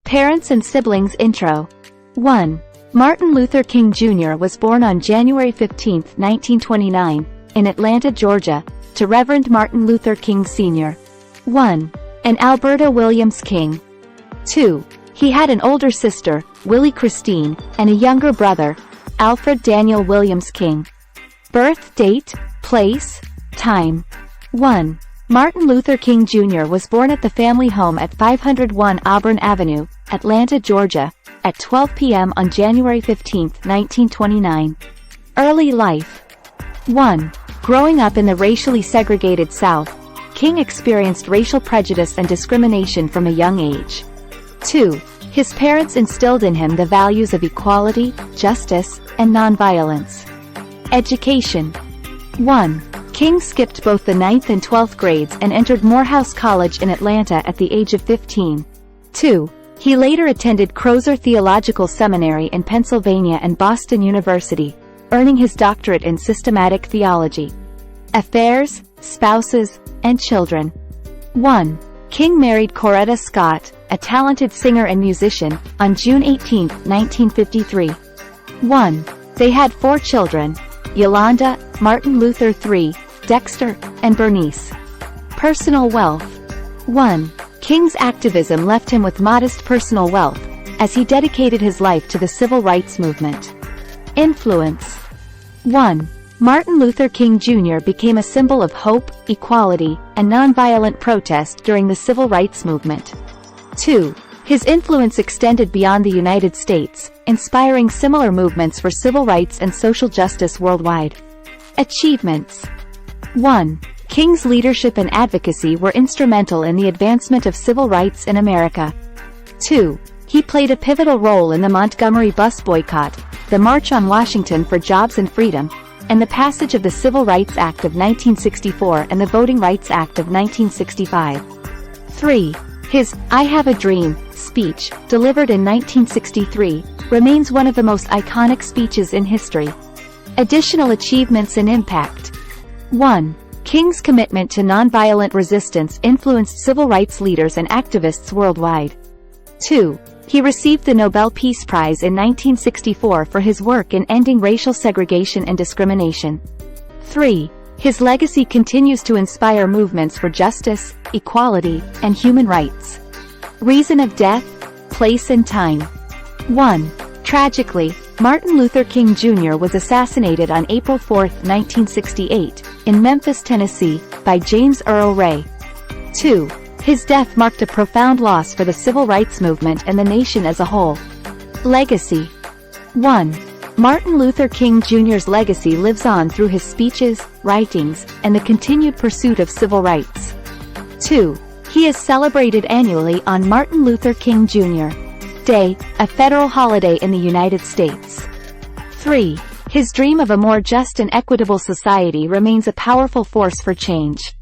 Parents and siblings intro. 1. Martin Luther King Jr. was born on January 15, 1929, in Atlanta, Georgia, to Reverend Martin Luther King Sr. 1. And Alberta Williams King. 2. He had an older sister, Willie Christine, and a younger brother, Alfred Daniel Williams King. Birth date, place, time. 1. Martin Luther King Jr. was born at the family home at 501 Auburn Avenue, Atlanta, Georgia, at 12 p.m. on January 15, 1929. Early life. 1. Growing up in the racially segregated South, King experienced racial prejudice and discrimination from a young age. 2. His parents instilled in him the values of equality, justice, and nonviolence. Education. 1. King skipped both the 9th and 12th grades and entered Morehouse College in Atlanta at the age of 15. 2. He later attended Crozer Theological Seminary in Pennsylvania and Boston University, earning his doctorate in systematic theology. Affairs, spouses, and children. 1. King married Coretta Scott, a talented singer and musician, on June 18, 1953. 1. They had 4 children: Yolanda, Martin Luther III, Dexter, and Bernice. Personal wealth. 1. King's activism left him with modest personal wealth, as he dedicated his life to the civil rights movement. Influence. 1. Martin Luther King Jr. became a symbol of hope, equality, and nonviolent protest during the civil rights movement. 2. His influence extended beyond the United States, inspiring similar movements for civil rights and social justice worldwide. Achievements. 1. King's leadership and advocacy were instrumental in the advancement of civil rights in America. 2. He played a pivotal role in the Montgomery bus boycott, the March on Washington for Jobs and Freedom, and the passage of the Civil Rights Act of 1964 and the Voting Rights Act of 1965. 3. His "I Have a Dream" speech, delivered in 1963, remains one of the most iconic speeches in history. Additional achievements and impact. 1. King's commitment to nonviolent resistance influenced civil rights leaders and activists worldwide. 2. He received the Nobel Peace Prize in 1964 for his work in ending racial segregation and discrimination. 3. His legacy continues to inspire movements for justice, equality, and human rights. Reason of death, place and time. 1. Tragically, Martin Luther King Jr. was assassinated on April 4, 1968, in Memphis, Tennessee, by James Earl Ray. 2. His death marked a profound loss for the civil rights movement and the nation as a whole. Legacy. 1. Martin Luther King Jr.'s legacy lives on through his speeches, writings, and the continued pursuit of civil rights. 2. He is celebrated annually on Martin Luther King Jr. Day, a federal holiday in the United States. 3. His dream of a more just and equitable society remains a powerful force for change.